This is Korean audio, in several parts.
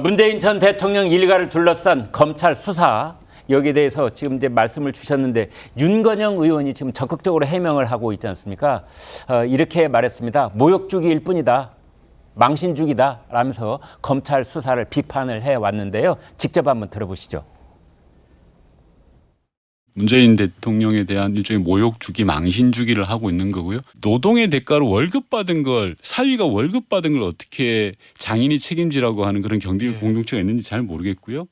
문재인 전 대통령 일가를 둘러싼 검찰 수사, 여기에 대해서 지금 이제 말씀을 주셨는데 윤건영 의원이 지금 적극적으로 해명을 하고 있지 않습니까? 이렇게 말했습니다. 모욕주기일 뿐이다. 망신주기다 라면서 검찰 수사를 비판을 해왔는데요. 직접 한번 들어보시죠. 문재인 대통령에 대한 일종의 모욕주기, 망신주기를 하고 있는 거고요. 노동의 대가로 월급 받은 걸, 사위가 월급 받은 걸 어떻게 장인이 책임지라고 하는 그런 경제 공동체가 있는지 잘 모르겠고요.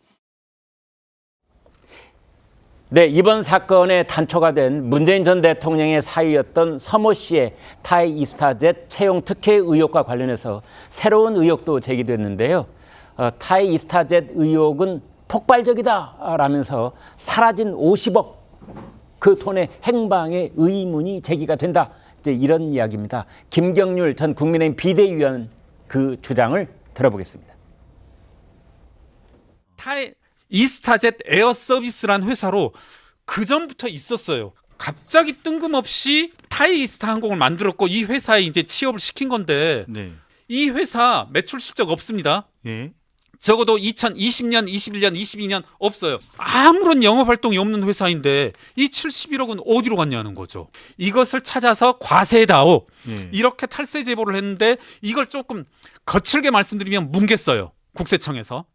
네, 이번 사건의 단초가 된 문재인 전 대통령의 사위였던 서모 씨의 타이 이스타젯 채용 특혜 의혹과 관련해서 새로운 의혹도 제기됐는데요. 타이 이스타젯 의혹은 폭발적이다 라면서 사라진 50억, 그 돈의 행방에 의문이 제기가 된다. 이제 이런 이야기입니다. 김경률 전 국민의힘 비대위원 그 주장을 들어보겠습니다. 타이 이스타젯 에어서비스란 회사로 그 전부터 있었어요. 갑자기 뜬금없이 타이 이스타 항공을 만들었고 이 회사에 이제 취업을 시킨 건데 이 회사 매출 실적 없습니다. 적어도 2020년, 21년, 22년 없어요. 아무런 영업 활동이 없는 회사인데 이 71억은 어디로 갔냐는 거죠. 이것을 찾아서 과세다오 이렇게 탈세 제보를 했는데 이걸 조금 거칠게 말씀드리면 뭉갰어요. 국세청에서.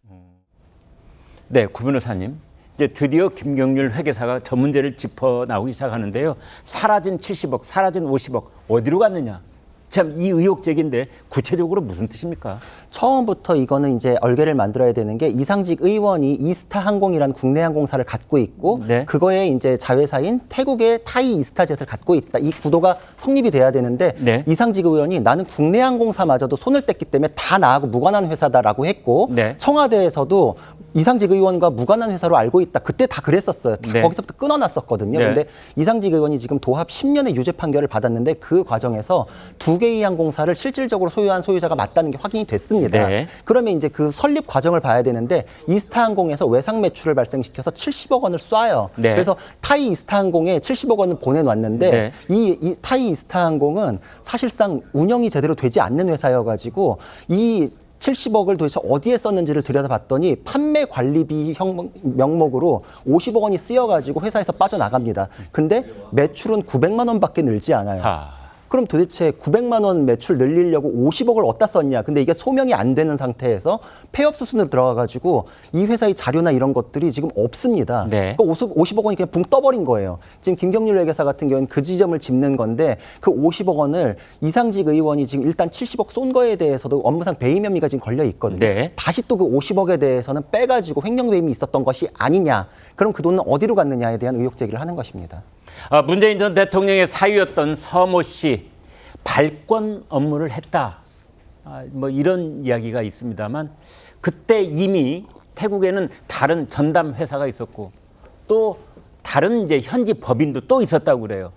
네, 구 변호사님. 이제 드디어 김경률 회계사가 저 문제를 짚어 나오기 시작하는데요. 사라진 70억, 사라진 50억 어디로 갔느냐? 참 이 의혹 제기인데 구체적으로 무슨 뜻입니까? 처음부터 이거는 이제 얼개를 만들어야 되는 게 이상직 의원이 이스타 항공이라는 국내 항공사를 갖고 있고 네. 그거에 이제 자회사인 태국의 타이 이스타젯을 갖고 있다. 이 구도가 성립이 돼야 되는데 네. 이상직 의원이 나는 국내 항공사마저도 손을 뗐기 때문에 다 나하고 무관한 회사다라고 했고 네. 청와대에서도 이상직 의원과 무관한 회사로 알고 있다. 그때 다 그랬었어요. 다 네. 거기서부터 끊어놨었거든요. 네. 근데 이상직 의원이 지금 도합 10년의 유죄 판결을 받았는데 그 과정에서 두 개의 항공사를 실질적으로 소유한 소유자가 맞다는 게 확인이 됐습니다. 네. 그러면 이제 그 설립 과정을 봐야 되는데 이스타항공에서 외상 매출을 발생시켜서 70억 원을 쏴요. 네. 그래서 타이 이스타항공에 70억 원을 보내놨는데 네. 이 타이 이스타항공은 사실상 운영이 제대로 되지 않는 회사여가지고 이 70억을 도대체 어디에 썼는지를 들여다봤더니 판매 관리비 명목으로 50억 원이 쓰여가지고 회사에서 빠져나갑니다. 근데 매출은 900만 원밖에 늘지 않아요. 그럼 도대체 900만 원 매출 늘리려고 50억을 어디다 썼냐. 근데 이게 소명이 안 되는 상태에서 폐업 수순으로 들어가가지고 이 회사의 자료나 이런 것들이 지금 없습니다. 네. 그러니까 50억 원이 그냥 붕 떠버린 거예요. 지금 김경률 회계사 같은 경우는 그 지점을 짚는 건데 그 50억 원을 이상직 의원이 지금 일단 70억 쏜 거에 대해서도 업무상 배임 혐의가 지금 걸려 있거든요. 네. 다시 또 그 50억에 대해서는 빼가지고 횡령 배임이 있었던 것이 아니냐. 그럼 그 돈은 어디로 갔느냐에 대한 의혹 제기를 하는 것입니다. 문재인 전 대통령의 사위였던 서모 씨 발권 업무를 했다. 뭐 이런 이야기가 있습니다만 그때 이미 태국에는 다른 전담 회사가 있었고 또 다른 이제 현지 법인도 또 있었다고 그래요.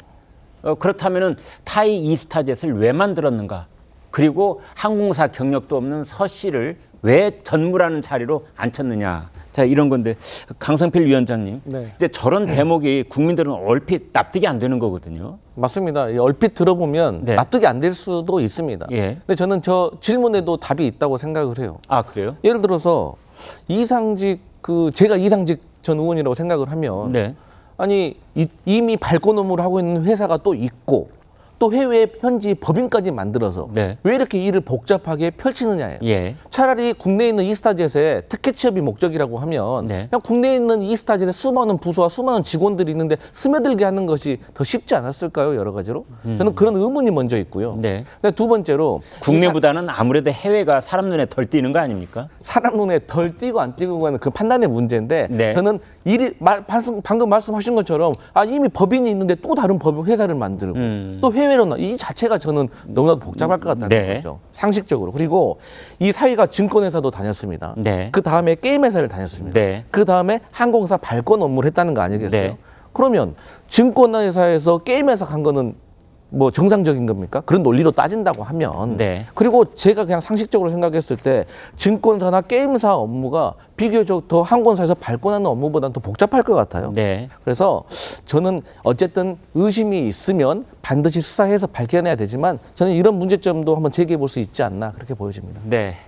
그렇다면은 타이 이스타젯을 왜 만들었는가? 그리고 항공사 경력도 없는 서 씨를 왜 전무라는 자리로 앉혔느냐? 자, 이런 건데 강성필 위원장님, 네. 이제 저런 대목이 국민들은 얼핏 납득이 안 되는 거거든요. 맞습니다. 얼핏 들어보면 네. 납득이 안 될 수도 있습니다. 예. 근데 저는 저 질문에도 답이 있다고 생각을 해요. 아, 그래요? 예를 들어서 제가 이상직 전 의원이라고 생각을 하면 네. 아니 이미 발권 업무를 하고 있는 회사가 또 있고 또 해외 현지 법인까지 만들어서 네. 왜 이렇게 일을 복잡하게 펼치느냐예요. 예. 차라리 국내에 있는 이스타젯의 특혜 취업이 목적이라고 하면 네. 그냥 국내에 있는 이스타젯의 수많은 부서와 수많은 직원들이 있는데 스며들게 하는 것이 더 쉽지 않았을까요? 여러 가지로. 저는 그런 의문이 먼저 있고요. 네. 근데 두 번째로 국내보다는 아무래도 해외가 사람 눈에 덜 띄는 거 아닙니까? 사람 눈에 덜 띄고 안 띄고가는 그 판단의 문제인데 네. 저는 방금 말씀하신 것처럼 이미 법인이 있는데 또 다른 법인 회사를 만들고 또 해외로 이 자체가 저는 너무나도 복잡할 것 같다는 네. 거죠. 상식적으로. 그리고 이 사위가 증권회사도 다녔습니다. 네. 그 다음에 게임회사를 다녔습니다. 네. 그 다음에 항공사 발권 업무를 했다는 거 아니겠어요? 네. 그러면 증권회사에서 게임회사 간 거는 뭐 정상적인 겁니까? 그런 논리로 따진다고 하면. 네. 그리고 제가 그냥 상식적으로 생각했을 때 증권사나 게임사 업무가 비교적 더 항공사에서 발권하는 업무보다는 더 복잡할 것 같아요. 네. 그래서 저는 어쨌든 의심이 있으면 반드시 수사해서 밝혀내야 되지만 저는 이런 문제점도 한번 제기해 볼 수 있지 않나 그렇게 보여집니다. 네.